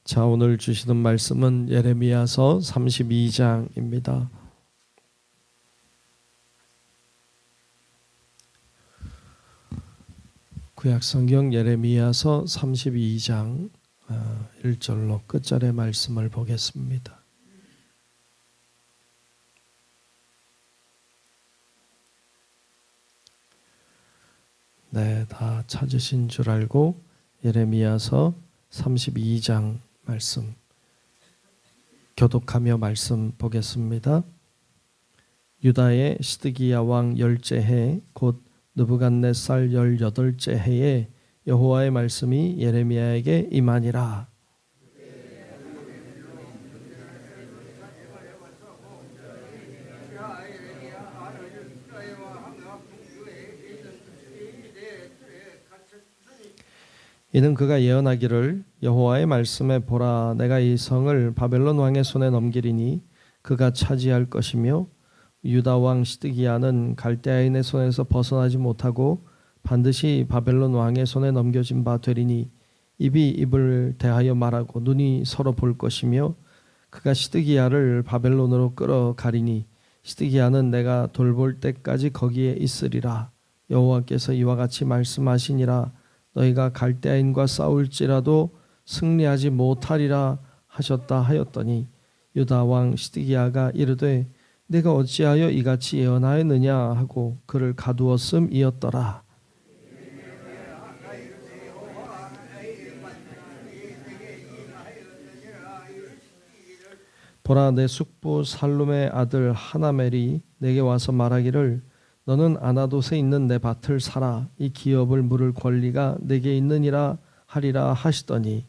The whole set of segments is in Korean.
자, 오늘 주시는 말씀은 예레미야서 32장입니다. 구약성경 예레미야서 32장 1절로 끝절의 말씀을 보겠습니다. 네, 다 찾으신 줄 알고 예레미야서 32장 말씀 교독하며 말씀 보겠습니다. 유다의 시드기야 왕 10째 해 곧 느부갓네살 18째 해에 여호와의 말씀이 예레미야에게 임하니라. 이는 그가 예언하기를 여호와의 말씀에 보라, 내가 이 성을 바벨론 왕의 손에 넘기리니 그가 차지할 것이며 유다 왕 시드기야는 갈대아인의 손에서 벗어나지 못하고 반드시 바벨론 왕의 손에 넘겨진 바 되리니 입이 입을 대하여 말하고 눈이 서로 볼 것이며 그가 시드기야를 바벨론으로 끌어가리니 시드기야는 내가 돌볼 때까지 거기에 있으리라. 여호와께서 이와 같이 말씀하시니라. 너희가 갈대아인과 싸울지라도 승리하지 못하리라 하셨다 하였더니 유다 왕 시드기야가 이르되 내가 어찌하여 이같이 예언하였느냐 하고 그를 가두었음이었더라. 보라, 내 숙부 살룸의 아들 하나멜이 내게 와서 말하기를 너는 아나돗에 있는 내 밭을 사라. 이 기업을 물을 권리가 내게 있느니라 하리라 하시더니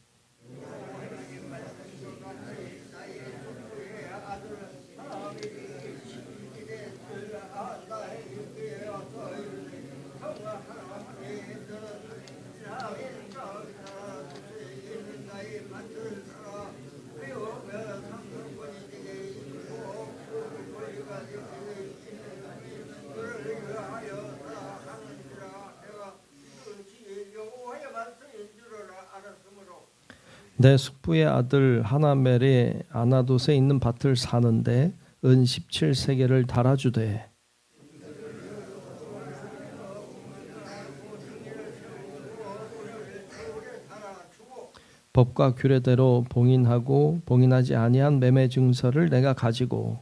내 숙부의 아들 하나멜이 아나돗에 있는 밭을 사는데 은 17세겔을 달아주되 법과 규례대로 봉인하고 봉인하지 아니한 매매 증서를 내가 가지고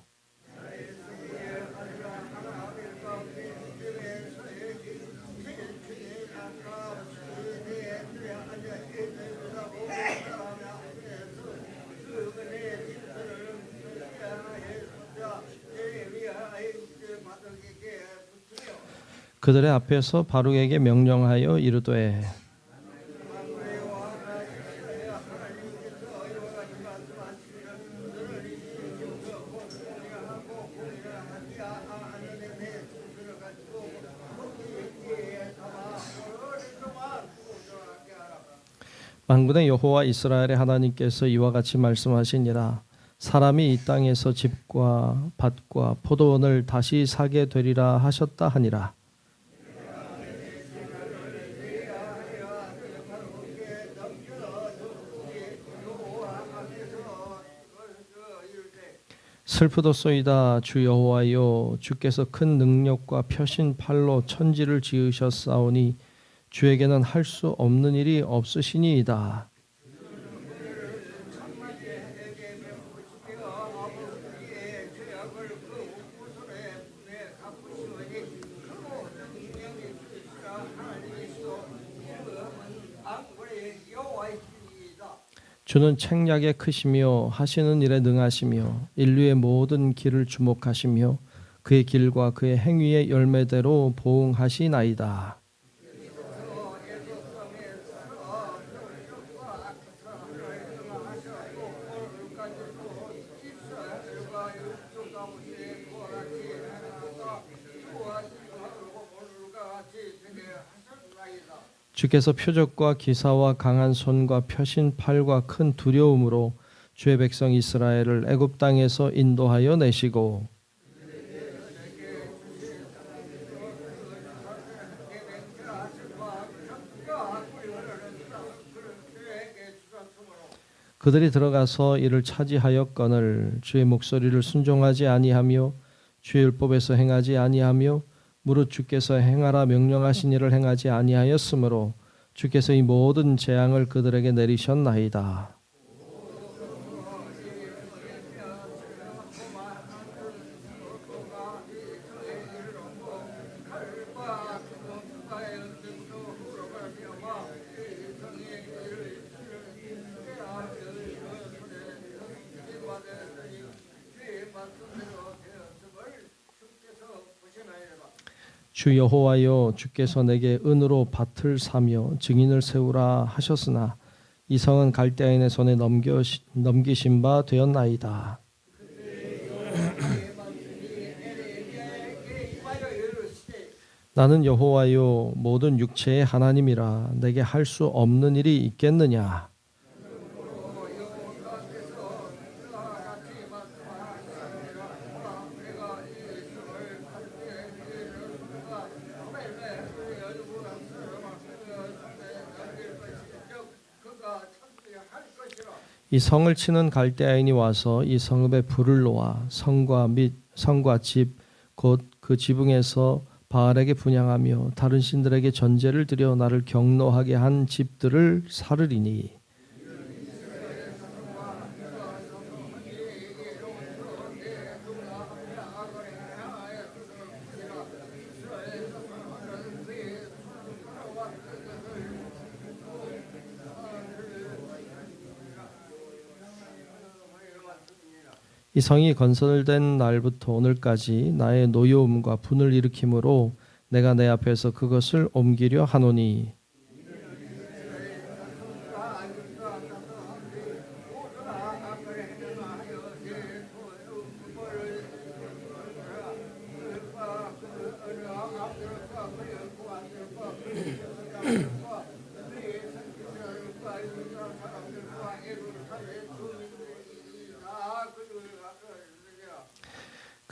그들의 앞에서 바룩에게 명령하여 이르되 만군의 여호와 이스라엘의 하나님께서 이와 같이 말씀하시니라. 사람이 이 땅에서 집과 밭과 포도원을 다시 사게 되리라 하셨다 하니라. 슬프도소이다. 주 여호와여, 주께서 큰 능력과 펴신 팔로 천지를 지으셨사오니 주에게는 할 수 없는 일이 없으시니이다. 주는 책략에 크시며 하시는 일에 능하시며 인류의 모든 길을 주목하시며 그의 길과 그의 행위의 열매대로 보응하시나이다. 주께서 표적과 기사와 강한 손과 펴신 팔과 큰 두려움으로 주의 백성 이스라엘을 애굽 땅에서 인도하여 내시고 그들이 들어가서 이를 차지하였거늘 주의 목소리를 순종하지 아니하며 주의 율법에서 행하지 아니하며 무릇 주께서 행하라 명령하신 일을 행하지 아니하였으므로 주께서 이 모든 재앙을 그들에게 내리셨나이다. 주 여호와여 주께서 내게 은으로 밭을 사며 증인을 세우라 하셨으나 이 성은 갈대아인의 손에 넘기신 바 되었나이다. 나는 여호와여 모든 육체의 하나님이라 내게 할 수 없는 일이 있겠느냐. 이 성을 치는 갈대아인이 와서 이 성읍에 불을 놓아 성과 및 성과 집 곧 그 지붕에서 바알에게 분향하며 다른 신들에게 전제를 드려 나를 경노하게 한 집들을 사르리니 이 성이 건설된 날부터 오늘까지 나의 노여움과 분을 일으킴으로 내가 내 앞에서 그것을 옮기려 하노니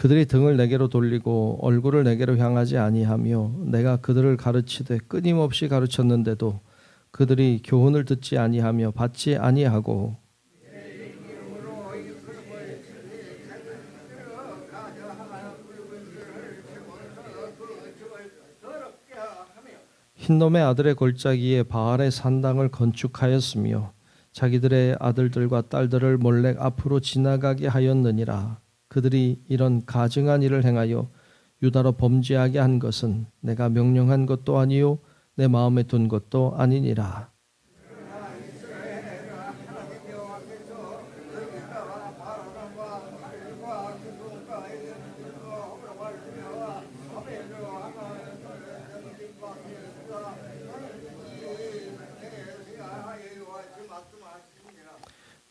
그들이 등을 내게로 돌리고 얼굴을 내게로 향하지 아니하며 내가 그들을 가르치되 끊임없이 가르쳤는데도 그들이 교훈을 듣지 아니하며 받지 아니하고 흰놈의 아들의 골짜기에 바알의 산당을 건축하였으며 자기들의 아들들과 딸들을 몰래 앞으로 지나가게 하였느니라. 그들이 이런 가증한 일을 행하여 유다로 범죄하게 한 것은 내가 명령한 것도 아니요 내 마음에 둔 것도 아니니라.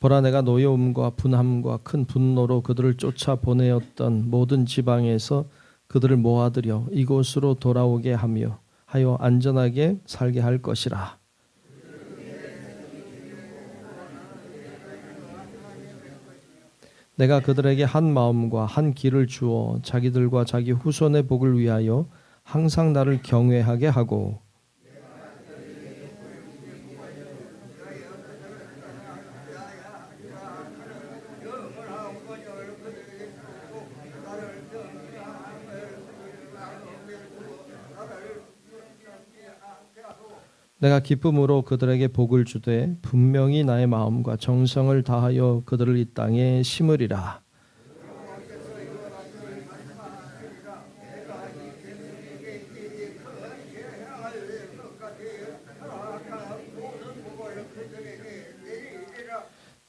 보라 내가 노여움과 분함과 큰 분노로 그들을 쫓아 보내었던 모든 지방에서 그들을 모아들여 이곳으로 돌아오게 하여 안전하게 살게 할 것이라. 내가 그들에게 한 마음과 한 길을 주어 자기들과 자기 후손의 복을 위하여 항상 나를 경외하게 하고 내가 기쁨으로 그들에게 복을 주되 분명히 나의 마음과 정성을 다하여 그들을 이 땅에 심으리라.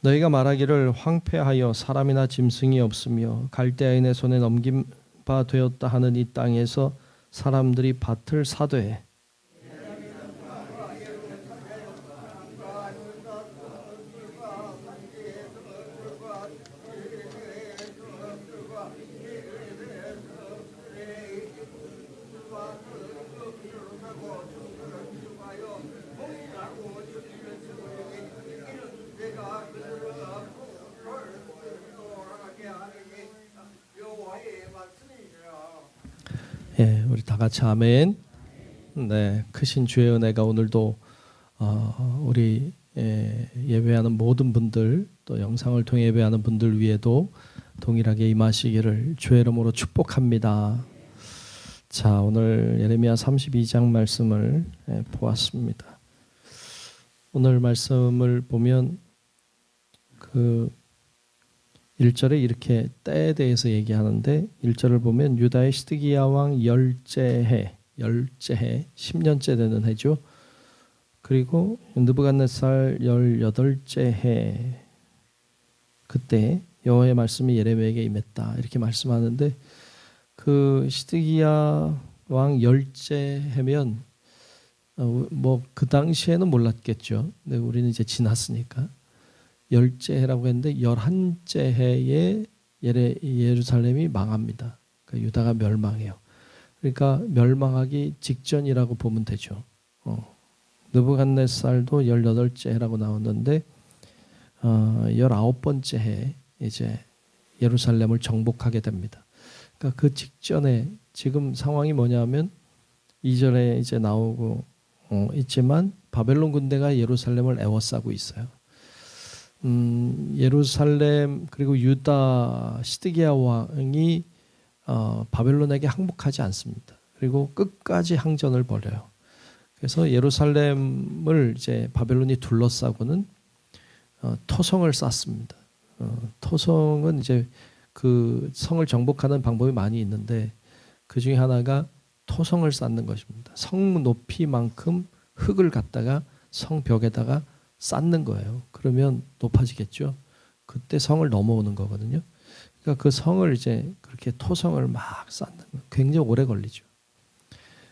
너희가 말하기를 황폐하여 사람이나 짐승이 없으며 갈대아인의 손에 넘긴 바 되었다 하는 이 땅에서 사람들이 밭을 사되 우리 다 같이 아멘. 네, 크신 주의 은혜가 오늘도 우리 예배하는 모든 분들, 또 영상을 통해 예배하는 분들 위에도 동일하게 임하시기를 주의 이름으로 축복합니다. 자, 오늘 예레미야 32장 말씀을 보았습니다. 오늘 말씀을 보면 그 1절에 이렇게 때에 대해서 얘기하는데 1절을 보면 유다의 시드기야 왕 열째 해 10년째 되는 해죠. 그리고 느부갓네살 18째 해 그때 여호와의 말씀이 예레미야에게 임했다 이렇게 말씀하는데 그 시드기야 왕 열째 해면 뭐 그 당시에는 몰랐겠죠. 근데 우리는 이제 지났으니까 열째 해라고 했는데 11째 해에 예루살렘이 망합니다. 그러니까 유다가 멸망해요. 그러니까 멸망하기 직전이라고 보면 되죠. 느부갓네살도 18째 해라고 나왔는데 19번째 해 이제 예루살렘을 정복하게 됩니다. 그러니까 그 직전에 지금 상황이 뭐냐면 2절에 이제 나오고 있지만 바벨론 군대가 예루살렘을 에워싸고 있어요. 예루살렘 그리고 유다 시드기야 왕이 바벨론에게 항복하지 않습니다. 그리고 끝까지 항전을 벌여요. 그래서 예루살렘을 이제 바벨론이 둘러싸고는 토성을 쌓습니다. 토성은 이제 그 성을 정복하는 방법이 많이 있는데 그 중에 하나가 토성을 쌓는 것입니다. 성 높이만큼 흙을 갖다가 성 벽에다가 쌓는 거예요. 그러면 높아지겠죠. 그때 성을 넘어오는 거거든요. 그러니까 그 성을 이제 그렇게 토성을 막 쌓는 거 굉장히 오래 걸리죠.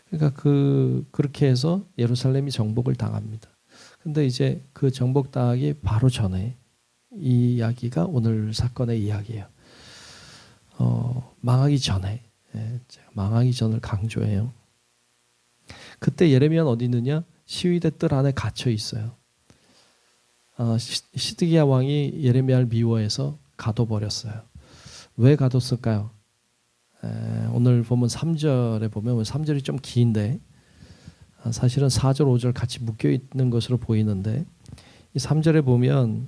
그러니까 그렇게 해서 예루살렘이 정복을 당합니다. 근데 이제 그 정복 당하기 바로 전에 이 이야기가 오늘 사건의 이야기예요. 망하기 전에 제가 망하기 전을 강조해요. 그때 예레미야는 어디 있느냐? 시위대 뜰 안에 갇혀 있어요. 시드기야 왕이 예레미야를 미워해서 가둬버렸어요. 왜 가뒀을까요? 오늘 보면 3절에 보면 3절이 좀 긴데 사실은 4절 5절 같이 묶여 있는 것으로 보이는데 이 3절에 보면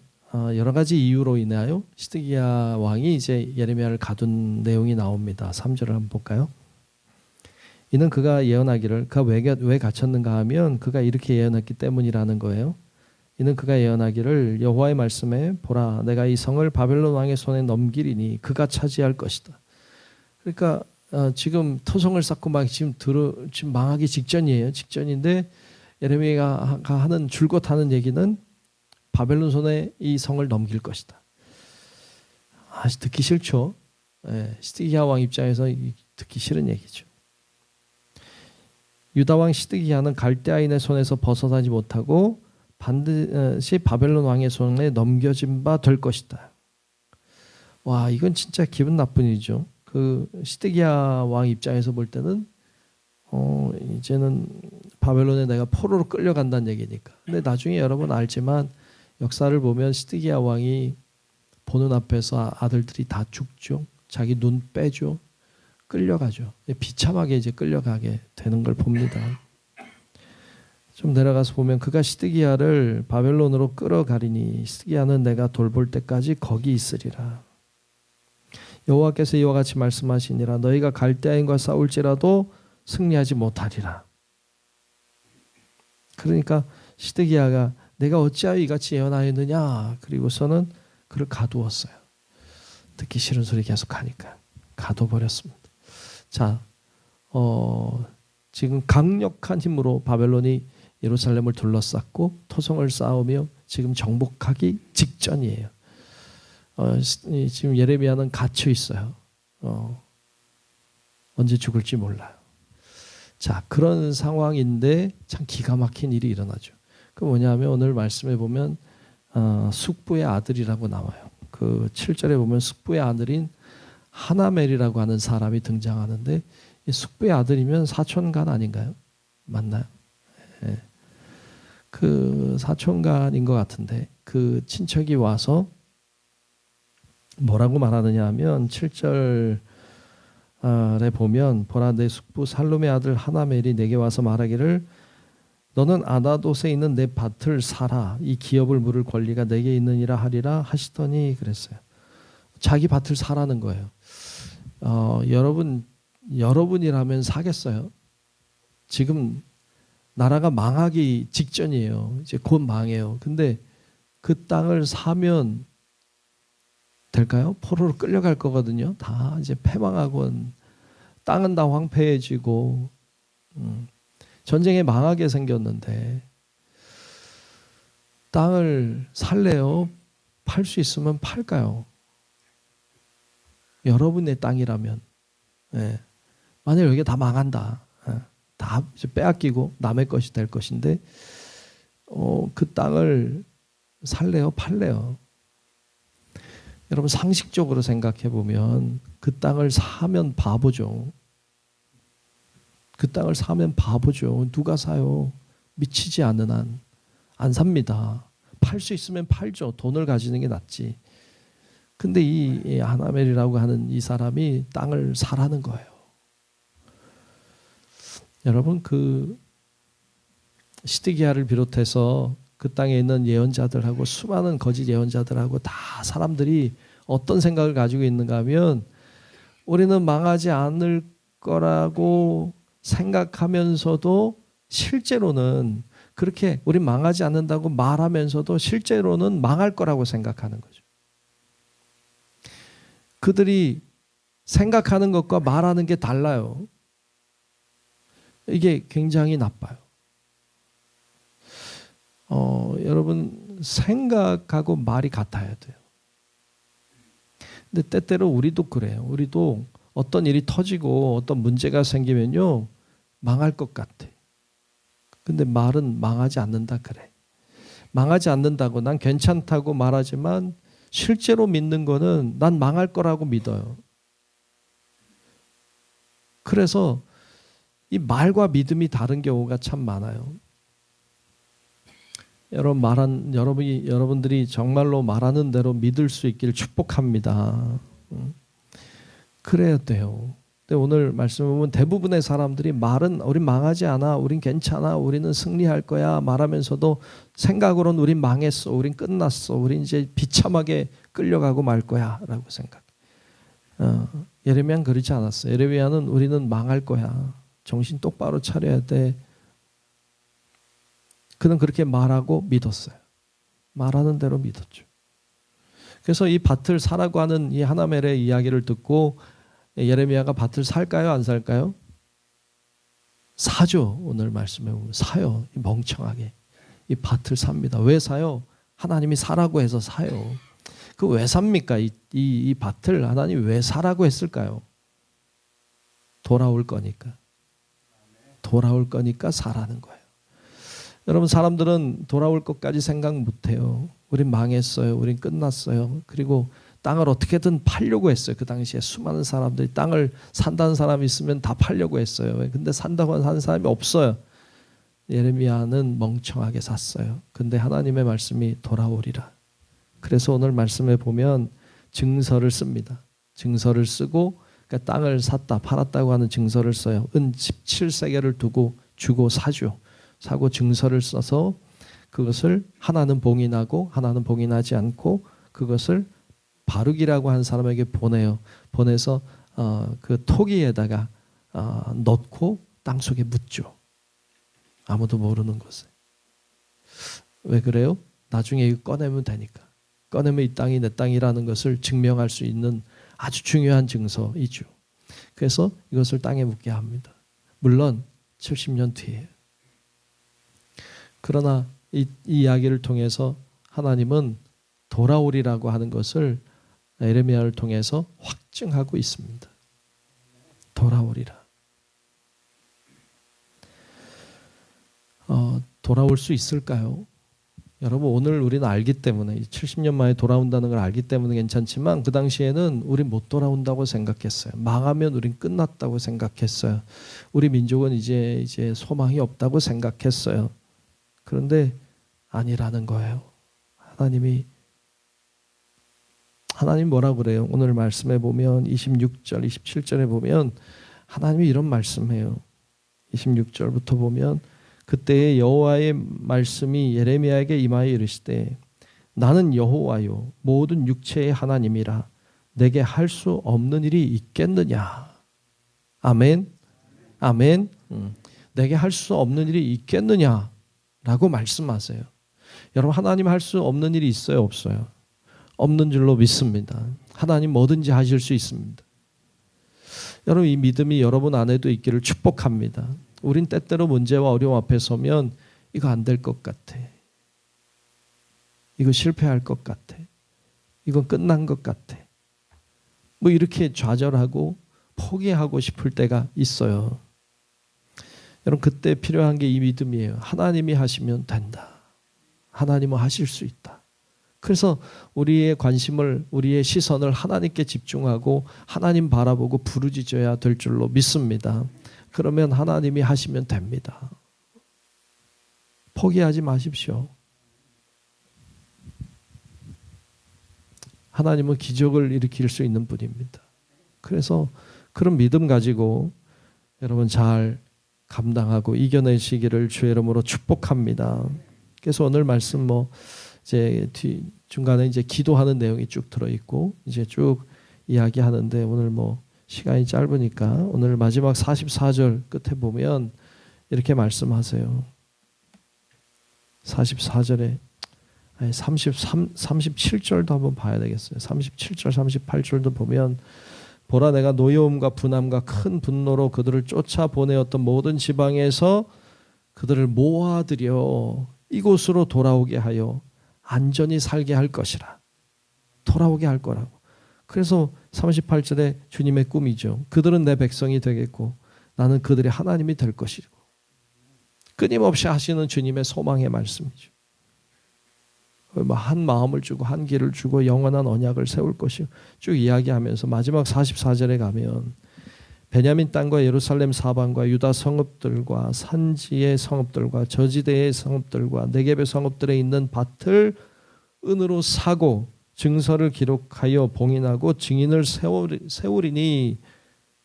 여러 가지 이유로 인하여 시드기야 왕이 이제 예레미야를 가둔 내용이 나옵니다. 3절을 한번 볼까요? 이는 그가 예언하기를 그가 왜 갇혔는가 하면 그가 이렇게 예언했기 때문이라는 거예요. 이는 그가 예언하기를 여호와의 말씀에 보라 내가 이 성을 바벨론 왕의 손에 넘기리니 그가 차지할 것이다. 그러니까 지금 토성을 쌓고 막 지금 망하기 직전이에요. 직전인데 예레미야가 하는 줄곧 하는 얘기는 바벨론 손에 이 성을 넘길 것이다. 듣기 싫죠. 시드기야 왕 입장에서 듣기 싫은 얘기죠. 유다 왕 시드기야는 갈대아인의 손에서 벗어나지 못하고 반드시 바벨론 왕의 손에 넘겨진 바 될 것이다. 와, 이건 진짜 기분 나쁜 일이죠. 그 시드기야 왕 입장에서 볼 때는 이제는 바벨론에 내가 포로로 끌려간다는 얘기니까. 근데 나중에 여러분 알지만 역사를 보면 시드기야 왕이 보는 앞에서 아들들이 다 죽죠. 자기 눈 빼죠. 끌려가죠. 비참하게 이제 끌려가게 되는 걸 봅니다. 좀 내려가서 보면 그가 시드기야를 바벨론으로 끌어가리니 시드기야는 내가 돌볼 때까지 거기 있으리라. 여호와께서 이와 같이 말씀하시니라 너희가 갈대아인과 싸울지라도 승리하지 못하리라. 그러니까 시드기야가 내가 어찌하여 이같이 예언하였느냐 그리고서는 그를 가두었어요. 듣기 싫은 소리 계속 하니까 가둬버렸습니다. 자, 지금 강력한 힘으로 바벨론이 예루살렘을 둘러쌌고 토성을 쌓으며 지금 정복하기 직전이에요. 지금 예레미야는 갇혀 있어요. 언제 죽을지 몰라요. 자, 그런 상황인데 참 기가 막힌 일이 일어나죠. 그 뭐냐면 오늘 말씀에 보면 숙부의 아들이라고 나와요. 그 7절에 보면 숙부의 아들인 하나멜이라고 하는 사람이 등장하는데 이 숙부의 아들이면 사촌간 아닌가요? 맞나요? 네. 그 사촌간인 것 같은데 그 친척이 와서 뭐라고 말하느냐 하면 7절에 보면 보라 내 숙부 살룸의 아들 하나멜이 내게 와서 말하기를 너는 아나돗에 있는 내 밭을 사라. 이 기업을 물을 권리가 내게 있느니라 하리라 하시더니 그랬어요. 자기 밭을 사라는 거예요. 여러분이라면 사겠어요? 지금 나라가 망하기 직전이에요. 이제 곧 망해요. 근데 그 땅을 사면 될까요? 포로로 끌려갈 거거든요. 다 이제 패망하고 땅은 다 황폐해지고 전쟁에 망하게 생겼는데 땅을 살래요? 팔 수 있으면 팔까요? 여러분의 땅이라면 만약 여기 다 망한다. 다 이제 빼앗기고 남의 것이 될 것인데 그 땅을 살래요? 팔래요? 여러분 상식적으로 생각해 보면 그 땅을 사면 바보죠. 그 땅을 사면 바보죠. 누가 사요? 미치지 않는 한 안 삽니다. 팔 수 있으면 팔죠. 돈을 가지는 게 낫지. 근데 이 하나멜이라고 하는 이 사람이 땅을 사라는 거예요. 여러분 그 시드기야를 비롯해서 그 땅에 있는 예언자들하고 수많은 거짓 예언자들하고 다 사람들이 어떤 생각을 가지고 있는가 하면 우리는 망하지 않을 거라고 생각하면서도 실제로는 그렇게 우리 망하지 않는다고 말하면서도 실제로는 망할 거라고 생각하는 거죠. 그들이 생각하는 것과 말하는 게 달라요. 이게 굉장히 나빠요. 여러분 생각하고 말이 같아야 돼요. 근데 때때로 우리도 그래요. 우리도 어떤 일이 터지고 어떤 문제가 생기면요 망할 것 같아. 근데 말은 망하지 않는다 그래. 망하지 않는다고 난 괜찮다고 말하지만 실제로 믿는 거는 난 망할 거라고 믿어요. 그래서 이 말과 믿음이 다른 경우가 참 많아요. 여러분들이 정말로 말하는 대로 믿을 수 있기를 축복합니다. 그래야 돼요. 근데 오늘 말씀 보면 대부분의 사람들이 말은 우린 망하지 않아, 우린 괜찮아, 우리는 승리할 거야 말하면서도 생각으로는 우린 망했어, 우린 끝났어, 우린 이제 비참하게 끌려가고 말 거야라고 생각. 예레미야는 그렇지 않았어요. 예레미야는 우리는 망할 거야. 정신 똑바로 차려야 돼. 그는 그렇게 말하고 믿었어요. 말하는 대로 믿었죠. 그래서 이 밭을 사라고 하는 이 하나멜의 이야기를 듣고 예레미야가 밭을 살까요? 안 살까요? 사죠. 오늘 말씀에 보면 사요. 멍청하게. 이 밭을 삽니다. 왜 사요? 하나님이 사라고 해서 사요. 그 왜 삽니까? 이 밭을 하나님이 왜 사라고 했을까요? 돌아올 거니까. 돌아올 거니까 사라는 거예요. 여러분 사람들은 돌아올 것까지 생각 못해요. 우린 망했어요. 우린 끝났어요. 그리고 땅을 어떻게든 팔려고 했어요. 그 당시에 수많은 사람들이 땅을 산다는 사람이 있으면 다 팔려고 했어요. 근데 산다고 하는 사람이 없어요. 예레미야는 멍청하게 샀어요. 근데 하나님의 말씀이 돌아오리라. 그래서 오늘 말씀에 보면 증서를 씁니다. 증서를 쓰고 그러니까 땅을 샀다 팔았다고 하는 증서를 써요. 은 17세겔을 두고 주고 사죠. 사고 증서를 써서 그것을 하나는 봉인하고 하나는 봉인하지 않고 그것을 바룩이라고 한 사람에게 보내요. 보내서 그 토기에다가 넣고 땅속에 묻죠. 아무도 모르는 곳에. 왜 그래요? 나중에 이거 꺼내면 되니까. 꺼내면 이 땅이 내 땅이라는 것을 증명할 수 있는 아주 중요한 증서이죠. 그래서 이것을 땅에 묻게 합니다. 물론 70년 뒤에. 그러나 이 이야기를 통해서 하나님은 돌아오리라고 하는 것을 예레미야를 통해서 확증하고 있습니다. 돌아오리라. 돌아올 수 있을까요? 여러분 오늘 우리는 알기 때문에 70년 만에 돌아온다는 걸 알기 때문에 괜찮지만 그 당시에는 우리 못 돌아온다고 생각했어요. 망하면 우린 끝났다고 생각했어요. 우리 민족은 이제 소망이 없다고 생각했어요. 그런데 아니라는 거예요. 하나님 뭐라 그래요? 오늘 말씀에 보면 26절, 27절에 보면 하나님이 이런 말씀해요. 26절부터 보면 그때의 여호와의 말씀이 예레미야에게 임하여 이르시되 나는 여호와요 모든 육체의 하나님이라 내게 할 수 없는 일이 있겠느냐. 아멘. 아멘. 내게 할 수 없는 일이 있겠느냐라고 말씀하세요. 여러분, 하나님 할 수 없는 일이 있어요, 없어요? 없는 줄로 믿습니다. 하나님 뭐든지 하실 수 있습니다. 여러분, 이 믿음이 여러분 안에도 있기를 축복합니다. 우린 때때로 문제와 어려움 앞에 서면 이거 안 될 것 같아. 이거 실패할 것 같아. 이건 끝난 것 같아. 뭐 이렇게 좌절하고 포기하고 싶을 때가 있어요. 여러분, 그때 필요한 게 이 믿음이에요. 하나님이 하시면 된다. 하나님은 하실 수 있다. 그래서 우리의 관심을, 우리의 시선을 하나님께 집중하고 하나님 바라보고 부르짖어야 될 줄로 믿습니다. 그러면 하나님이 하시면 됩니다. 포기하지 마십시오. 하나님은 기적을 일으킬 수 있는 분입니다. 그래서 그런 믿음 가지고 여러분 잘 감당하고 이겨내시기를 주의 이름으로 축복합니다. 그래서 오늘 말씀 이제 중간에 이제 기도하는 내용이 쭉 들어 있고 이제 쭉 이야기하는데 오늘 시간이 짧으니까 오늘 마지막 44절 끝에 보면 이렇게 말씀하세요. 44절에 37절도 한번 봐야 되겠어요. 37절, 38절도 보면 보라 내가 노여움과 분함과 큰 분노로 그들을 쫓아보내었던 모든 지방에서 그들을 모아들여 이곳으로 돌아오게 하여 안전히 살게 할 것이라. 돌아오게 할 거라고. 그래서 38절에 주님의 꿈이죠. 그들은 내 백성이 되겠고 나는 그들의 하나님이 될 것이고. 끊임없이 하시는 주님의 소망의 말씀이죠. 한 마음을 주고 한 길을 주고 영원한 언약을 세울 것이요. 쭉 이야기하면서 마지막 44절에 가면 베냐민 땅과 예루살렘 사방과 유다 성읍들과 산지의 성읍들과 저지대의 성읍들과 네겝의 성읍들에 있는 밭을 은으로 사고 증서를 기록하여 봉인하고 증인을 세우리니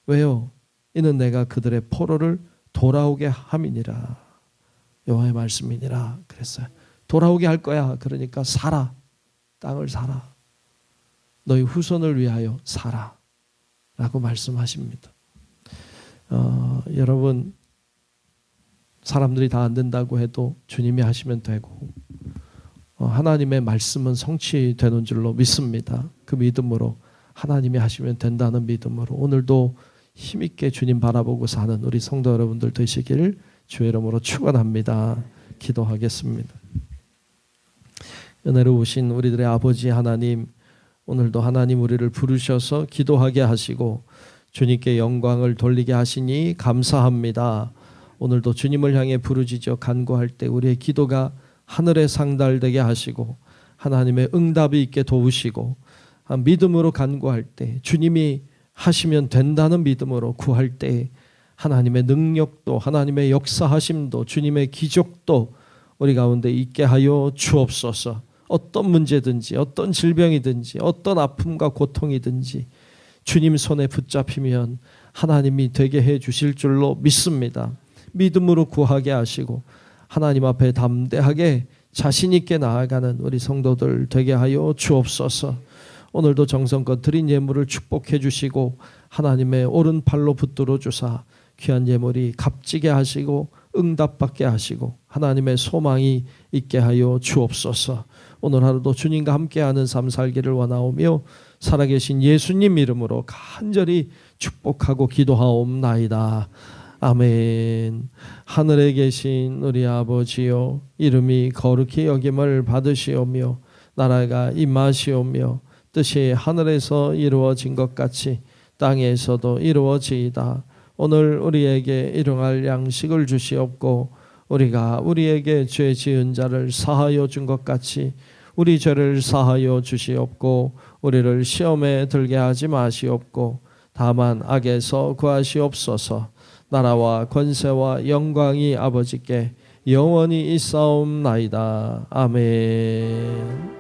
왜요? 이는 내가 그들의 포로를 돌아오게 함이니라. 여호와의 말씀이니라 그랬어요. 돌아오게 할 거야. 그러니까 살아. 땅을 살아. 너희 후손을 위하여 살아. 라고 말씀하십니다. 여러분, 사람들이 다 안 된다고 해도 주님이 하시면 되고 하나님의 말씀은 성취되는 줄로 믿습니다. 그 믿음으로 하나님이 하시면 된다는 믿음으로 오늘도 힘있게 주님 바라보고 사는 우리 성도 여러분들 되시길 주의 이름으로 축원합니다. 기도하겠습니다. 은혜로우신 우리들의 아버지 하나님, 오늘도 하나님 우리를 부르셔서 기도하게 하시고 주님께 영광을 돌리게 하시니 감사합니다. 오늘도 주님을 향해 부르짖어 간구할 때 우리의 기도가 하늘에 상달되게 하시고 하나님의 응답이 있게 도우시고 믿음으로 간구할 때 주님이 하시면 된다는 믿음으로 구할 때 하나님의 능력도 하나님의 역사하심도 주님의 기적도 우리 가운데 있게 하여 주옵소서. 어떤 문제든지 어떤 질병이든지 어떤 아픔과 고통이든지 주님 손에 붙잡히면 하나님이 되게 해 주실 줄로 믿습니다. 믿음으로 구하게 하시고 하나님 앞에 담대하게 자신 있게 나아가는 우리 성도들 되게 하여 주옵소서. 오늘도 정성껏 드린 예물을 축복해 주시고 하나님의 오른팔로 붙들어 주사 귀한 예물이 값지게 하시고 응답받게 하시고 하나님의 소망이 있게 하여 주옵소서. 오늘 하루도 주님과 함께하는 삶 살기를 원하오며 살아계신 예수님 이름으로 간절히 축복하고 기도하옵나이다. 아멘. 하늘에 계신 우리 아버지여, 이름이 거룩히 여김을 받으시오며 나라가 임하시오며 뜻이 하늘에서 이루어진 것 같이 땅에서도 이루어지이다. 오늘 우리에게 일용할 양식을 주시옵고 우리가 우리에게 죄 지은 자를 사하여 준 것 같이 우리 죄를 사하여 주시옵고 우리를 시험에 들게 하지 마시옵고 다만 악에서 구하시옵소서. 나라와 권세와 영광이 아버지께 영원히 있사옵나이다. 아멘.